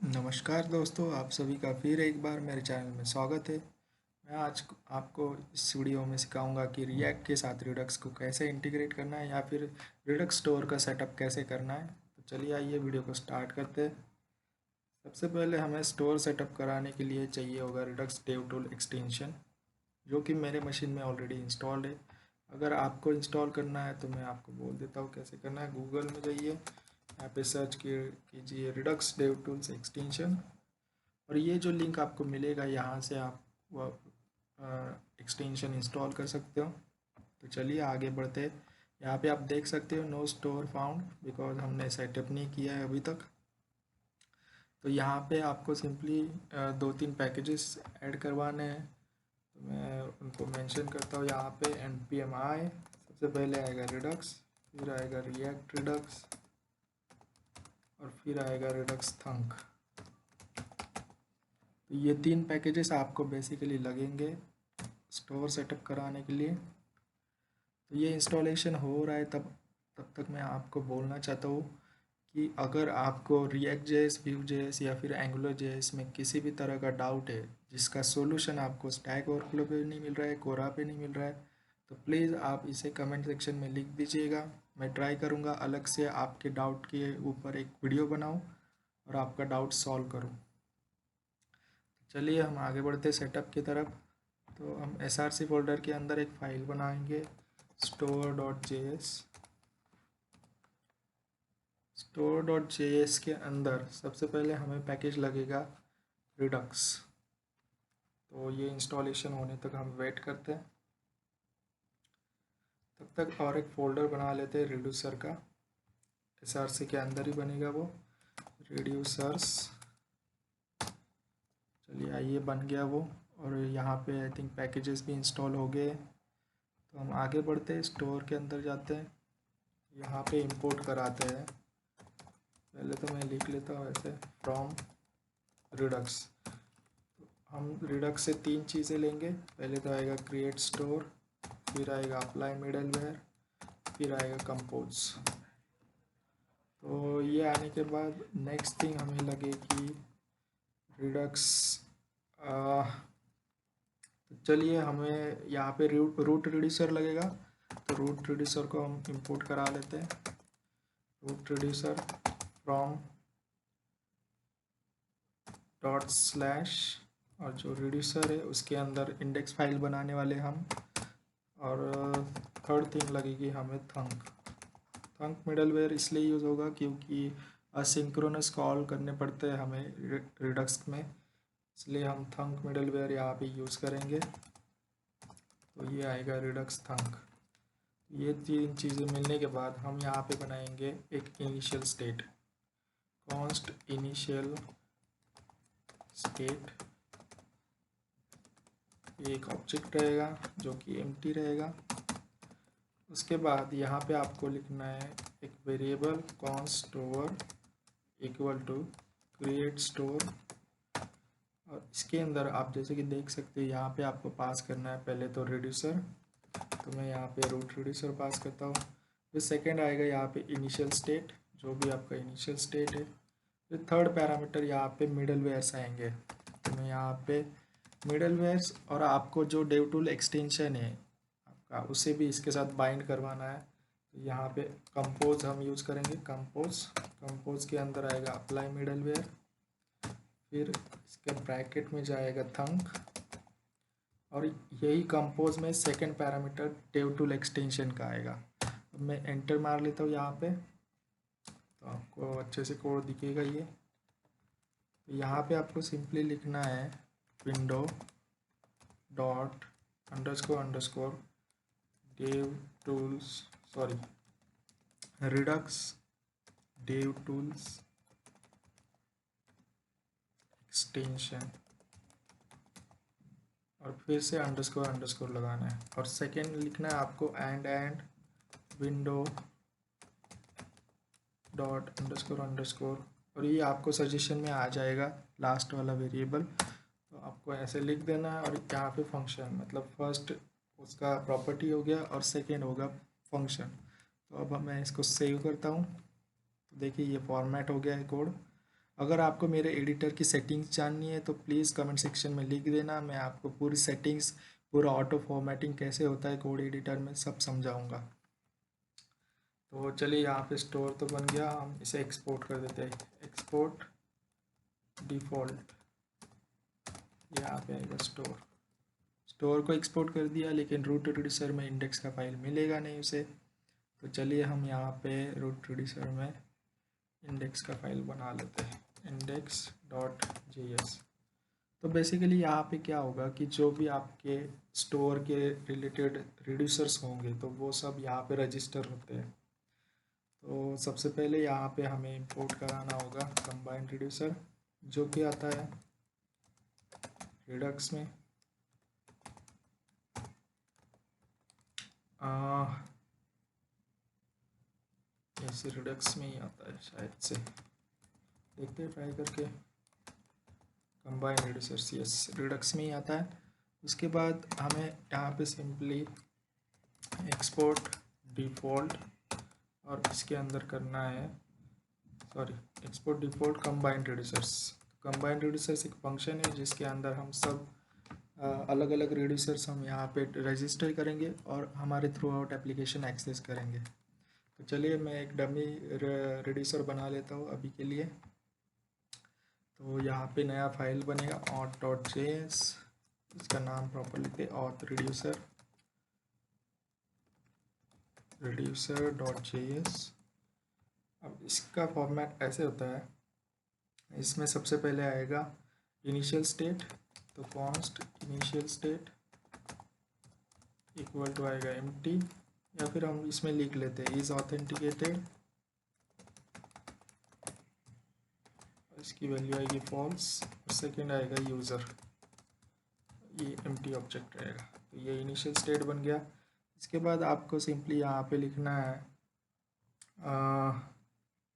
नमस्कार दोस्तों, आप सभी का फिर एक बार मेरे चैनल में स्वागत है। मैं आज आपको इस वीडियो में सिखाऊंगा कि रिएक्ट के साथ रिडक्स को कैसे इंटीग्रेट करना है या फिर रिडक्स स्टोर का सेटअप कैसे करना है। तो चलिए आइए वीडियो को स्टार्ट करते हैं। सबसे पहले हमें स्टोर सेटअप कराने के लिए चाहिए होगा रिडक्स डेव टूल एक्सटेंशन, जो कि मेरे मशीन में ऑलरेडी इंस्टॉल्ड है। अगर आपको इंस्टॉल करना है तो मैं आपको बोल देता हूँ कैसे करना है। गूगल में जाइए, यहाँ पे सर्च कीजिए रिडक्स डेव टूल्स एक्सटेंशन, और ये जो लिंक आपको मिलेगा यहाँ से आप वह एक्सटेंशन इंस्टॉल कर सकते हो। तो चलिए आगे बढ़ते हैं। यहाँ पे आप देख सकते हो नो स्टोर फाउंड, बिकॉज हमने सेटअप नहीं किया है अभी तक। तो यहाँ पे आपको सिंपली दो तीन पैकेजेस ऐड करवाने हैं, तो मैं उनको मेंशन करता हूँ यहाँ पे। npmi सबसे पहले आएगा रिडक्स, फिर आएगा रिएक्ट रिडक्स, और फिर आएगा रिडक्स थंक। तो ये तीन पैकेजेस आपको बेसिकली लगेंगे स्टोर सेटअप कराने के लिए। तो ये इंस्टॉलेशन हो रहा है, तब तक मैं आपको बोलना चाहता हूँ कि अगर आपको रिएक्ट जेएस, व्यू जेएस या फिर एंगुलर जेएस में किसी भी तरह का डाउट है जिसका सॉल्यूशन आपको स्टैक ओवरफ्लो पे नहीं मिल रहा है, कोरा पे नहीं मिल रहा है, तो प्लीज़ आप इसे कमेंट सेक्शन में लिख दीजिएगा। मैं ट्राई करूँगा अलग से आपके डाउट के ऊपर एक वीडियो बनाऊँ और आपका डाउट सॉल्व करूँ। चलिए हम आगे बढ़ते सेटअप की तरफ। तो हम src फोल्डर के अंदर एक फ़ाइल बनाएंगे, store.js। store.js के अंदर सबसे पहले हमें पैकेज लगेगा रिडक्स। तो ये इंस्टॉलेशन होने तक हम वेट करते हैं। तब तक और एक फ़ोल्डर बना लेते हैं रिड्यूसर का। src के अंदर ही बनेगा वो, रिड्यूसर्स। चलिए आइए बन गया वो, और यहाँ पे आई थिंक पैकेजेस भी इंस्टॉल हो गए। तो हम आगे बढ़ते हैं, स्टोर के अंदर जाते हैं, यहाँ पे इंपोर्ट कराते हैं। पहले तो मैं लिख लेता हूँ ऐसे, फ्रॉम रिडक्स। हम रिडक्स से तीन चीज़ें लेंगे। पहले तो आएगा क्रिएट स्टोर, फिर आएगा अप्लाई मिडलवेयर, फिर आएगा कंपोज। तो ये आने के बाद नेक्स्ट थिंग हमें लगेगी रिडक्स। तो चलिए हमें यहाँ पे रूट रिड्यूसर लगेगा, तो रूट रिड्यूसर को हम इंपोर्ट करा लेते हैं। Root reducer from dot slash, और जो रिड्यूसर है उसके अंदर इंडेक्स फाइल बनाने वाले हम। और थर्ड थिंग लगेगी हमें थंक। थंक मिडलवेयर इसलिए यूज़ होगा क्योंकि असिंक्रोनस कॉल करने पड़ते हैं हमें रिडक्स में, इसलिए हम थंक मिडलवेयर यहाँ पे यूज़ करेंगे। तो ये आएगा रिडक्स थंक। ये तीन चीज़ें मिलने के बाद हम यहाँ पे बनाएंगे एक initial state, const initial state. एक ऑब्जेक्ट रहेगा जो कि एम्प्टी रहेगा। उसके बाद यहाँ पे आपको लिखना है एक variable const store equal to create store, और इसके अंदर आप जैसे कि देख सकते हैं यहाँ पे आपको पास करना है पहले तो रिड्यूसर। तो मैं यहाँ पे रूट रिड्यूसर पास करता हूँ। फिर सेकेंड आएगा यहाँ पे इनिशियल स्टेट, जो भी आपका इनिशियल स्टेट है। फिर थर्ड पैरामीटर यहाँ पे मिडलवेयर्स आएंगे, तो मैं यहाँ पे मिडलवेयर्स, और आपको जो डेव टूल एक्सटेंशन है आपका उसे भी इसके साथ बाइंड करवाना है। तो यहाँ पे कंपोज हम यूज़ करेंगे, कंपोज के अंदर आएगा अप्लाई मिडलवेयर, फिर इसके ब्रैकेट में जाएगा थंक, और यही कंपोज में second parameter dev tool extension का आएगा। अब मैं एंटर मार लेता हूँ यहाँ पे, तो आपको अच्छे से कोड दिखेगा ये। तो यहाँ पे आपको सिंपली लिखना है window dot underscore dev tools, sorry Redux dev tools extension, और फिर से अंडरस्कोर लगाना है। और सेकेंड लिखना है आपको एंड विंडो डॉट अंडरस्कोर, और ये आपको सजेशन में आ जाएगा लास्ट वाला वेरिएबल। तो आपको ऐसे लिख देना है, और यहाँ पे फंक्शन मतलब फर्स्ट उसका प्रॉपर्टी हो गया और सेकेंड होगा फंक्शन। तो अब मैं इसको सेव करता हूँ। तो देखिए ये फॉर्मेट हो गया है कोड। अगर आपको मेरे एडिटर की सेटिंग्स जाननी है तो प्लीज़ कमेंट सेक्शन में लिख देना, मैं आपको पूरी सेटिंग्स, पूरा ऑटो फॉर्मेटिंग कैसे होता है कोड एडिटर में सब समझाऊंगा। तो चलिए यहाँ पे स्टोर तो बन गया, हम इसे एक्सपोर्ट कर देते हैं। एक्सपोर्ट डिफ़ॉल्ट, यहाँ पे आएगा स्टोर। स्टोर को एक्सपोर्ट कर दिया, लेकिन रूट रिड्यूसर में इंडेक्स का फाइल मिलेगा नहीं उसे। तो चलिए हम यहाँ पे रूट रिड्यूसर में इंडेक्स का फाइल बना लेते हैं, index.js। तो बेसिकली यहाँ पे क्या होगा कि जो भी आपके स्टोर के रिलेटेड रिड्यूसर्स होंगे तो वो सब यहाँ पे रजिस्टर होते हैं। तो सबसे पहले यहाँ पे हमें इंपोर्ट कराना होगा कंबाइन रिड्यूसर, जो कि आता है रिडक्स में। ऐसे रिडक्स में ही आता है शायद से, देखते हैं ट्राई करके। कंबाइन रिड्यूसर यस रिडक्स में ही आता है। उसके बाद हमें यहाँ पे सिंपली एक्सपोर्ट डिफ़ॉल्ट और इसके अंदर करना है, sorry, export default combined reducers. Combined reducers एक फंक्शन है जिसके अंदर हम सब अलग अलग रिड्यूसर्स हम यहाँ पे रजिस्टर करेंगे और हमारे थ्रू आउट एप्लीकेशन एक्सेस करेंगे। तो चलिए मैं एक डमी रिड्यूसर बना लेता हूँ अभी के लिए। तो यहाँ पे नया फाइल बनेगा auth.js, इसका नाम प्रॉपर लिखते हैं auth reducer.js। अब इसका फॉर्मेट ऐसे होता है, इसमें सबसे पहले आएगा इनिशियल स्टेट, तो const initial state equal to आएगा एम्प्टी, या फिर हम इसमें लिख लेते हैं इज़ ऑथेंटिकेटेड, इसकी वैल्यू आएगी फॉल्स। और सेकेंड आएगा यूज़र, ये एम्प्टी ऑब्जेक्ट रहेगा। तो ये इनिशियल स्टेट बन गया। इसके बाद आपको सिंपली यहाँ पे लिखना है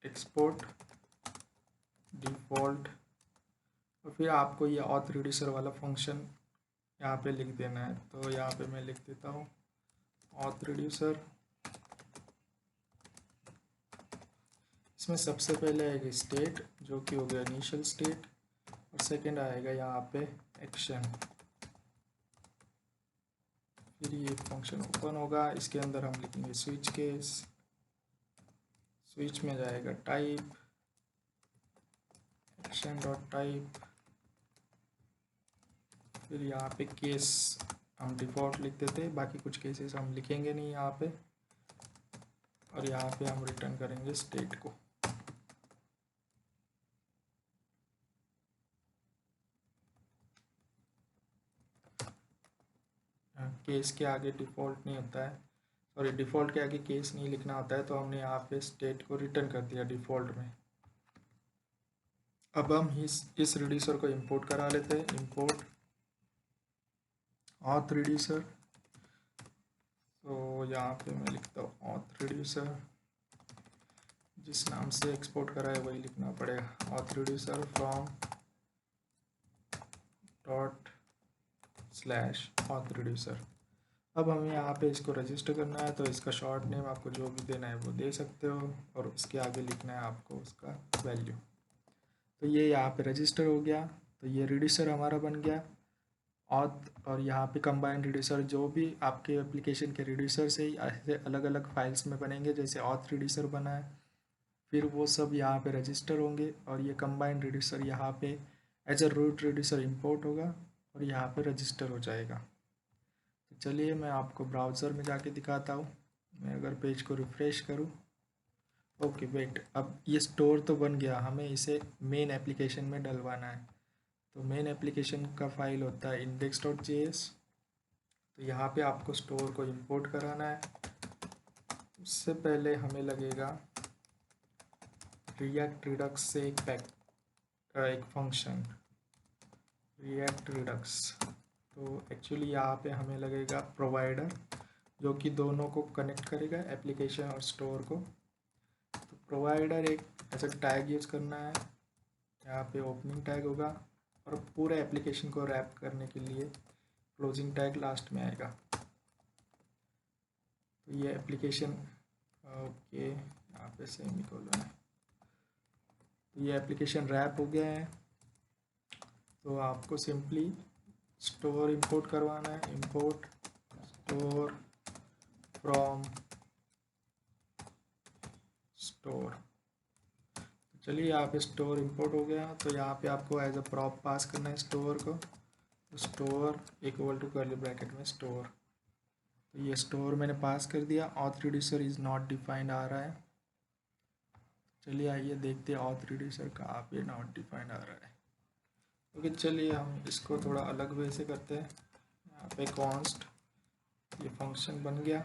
एक्सपोर्ट डिफ़ॉल्ट, और फिर आपको ये ऑथ रिड्यूसर वाला फंक्शन यहाँ पे लिख देना है। तो यहाँ पे मैं लिख देता हूँ ऑथ रिड्यूसर। इसमें सबसे पहले आएगा स्टेट, जो कि हो गया इनिशियल स्टेट, और सेकंड आएगा यहाँ पे एक्शन। फिर ये फंक्शन ओपन होगा, इसके अंदर हम लिखेंगे स्विच केस, स्विच में जाएगा टाइप एक्शन डॉट टाइप, फिर यहाँ पे केस हम डिफ़ॉल्ट लिख देते हैं, बाकी कुछ केसेस हम लिखेंगे नहीं यहाँ पे, और यहाँ पे हम रिटर्न करेंगे स्टेट को। केस के आगे डिफ़ॉल्ट नहीं होता है, सॉरी डिफ़ॉल्ट के आगे केस नहीं लिखना होता है, तो हमने यहाँ पे स्टेट को रिटर्न कर दिया डिफ़ॉल्ट में। अब हम इस रिड्यूसर को इंपोर्ट करा लेते हैं, इंपोर्ट ऑथ रिड्यूसर। तो यहाँ पे मैं लिखता हूँ ऑथ रिड्यूसर, जिस नाम से एक्सपोर्ट करा है वही लिखना पड़ेगा, auth reducer from dot slash auth reducer. अब हमें यहाँ पे इसको रजिस्टर करना है, तो इसका शॉर्ट नेम आपको जो भी देना है वो दे सकते हो, और इसके आगे लिखना है आपको उसका वैल्यू। तो ये यहाँ पे रजिस्टर हो गया, तो ये रिड्यूसर हमारा बन गया ऑथ। और यहाँ पे कंबाइंड रिड्यूसर, जो भी आपके एप्लीकेशन के रिड्यूसर से ऐसे अलग अलग फाइल्स में बनेंगे, जैसे ऑथ रिड्यूसर बना है, फिर वो सब यहाँ पे रजिस्टर होंगे, और ये कंबाइंड रिड्यूसर यहाँ पे as a root reducer import होगा और यहाँ पे रजिस्टर हो जाएगा। तो चलिए मैं आपको ब्राउज़र में जाके दिखाता हूँ। मैं अगर पेज को रिफ़्रेश करूँ, ओके वेट, अब ये स्टोर तो बन गया, हमें इसे मेन एप्लीकेशन में डलवाना है। तो मेन एप्लीकेशन का फाइल होता है index.js। तो यहाँ पे आपको स्टोर को इंपोर्ट कराना है। उससे पहले हमें लगेगा रिएक्ट रिडक्स से एक फंक्शन रिएक्ट रिडक्स। तो एक्चुअली यहाँ पे हमें लगेगा प्रोवाइडर, जो कि दोनों को कनेक्ट करेगा, एप्लीकेशन और स्टोर को। तो प्रोवाइडर एक ऐसा टैग यूज़ करना है, यहाँ पे ओपनिंग टैग होगा, और पूरे एप्लीकेशन को रैप करने के लिए क्लोजिंग टैग लास्ट में आएगा। तो ये एप्लीकेशन, ओके, यहाँ पे सेमीकोलन है। तो ये एप्लीकेशन रैप हो गया है। तो आपको सिंपली स्टोर इंपोर्ट करवाना है, इंपोर्ट स्टोर फ्रॉम स्टोर। चलिए यहाँ पे स्टोर इंपोर्ट हो गया। तो यहाँ पे आपको एज अ प्रॉप पास करना है स्टोर को, store equal to curly bracket में स्टोर। तो ये स्टोर मैंने पास कर दिया। Auth reducer is not defined आ रहा है। चलिए आइए देखते हैं ऑथ रिड्यूसर कहाँ पे नॉट डिफाइंड आ रहा है। ओके चलिए हम इसको थोड़ा अलग वे से करते हैं। यहाँ पे कॉन्स्ट, ये फंक्शन बन गया।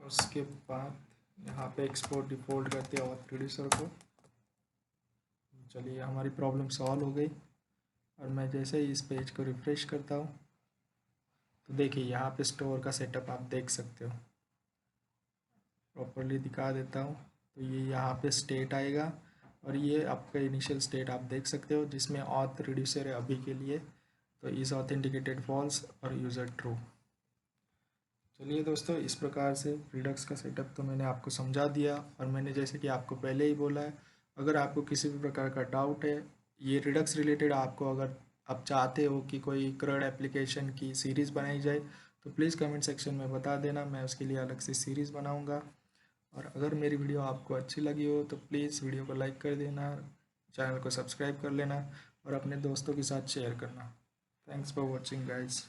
उसके बाद यहाँ पे एक्सपोर्ट डिफ़ॉल्ट करते हैं ऑथ रिड्यूसर को। चलिए हमारी प्रॉब्लम सॉल्व हो गई। और मैं जैसे ही इस पेज को रिफ़्रेश करता हूँ तो देखिए यहाँ पे स्टोर का सेटअप आप देख सकते हो। प्रॉपरली दिखा देता हूँ। तो ये यहाँ पे स्टेट आएगा और ये आपका इनिशियल स्टेट आप देख सकते हो जिसमें ऑथ रिड्यूसर है अभी के लिए। तो इज़ ऑथेंटिकेटेड फॉल्स और यूज़र ट्रू। चलिए दोस्तों, इस प्रकार से रिडक्स का सेटअप तो मैंने आपको समझा दिया। और मैंने जैसे कि आपको पहले ही बोला है, अगर आपको किसी भी प्रकार का डाउट है ये रिडक्स रिलेटेड, आपको अगर आप चाहते हो कि कोई क्रड एप्लीकेशन की सीरीज़ बनाई जाए तो प्लीज़ कमेंट सेक्शन में बता देना, मैं उसके लिए अलग से सीरीज़ बनाऊँगा। और अगर मेरी वीडियो आपको अच्छी लगी हो तो प्लीज़ वीडियो को लाइक कर देना, चैनल को सब्सक्राइब कर लेना और अपने दोस्तों के साथ शेयर करना। Thanks for watching guys.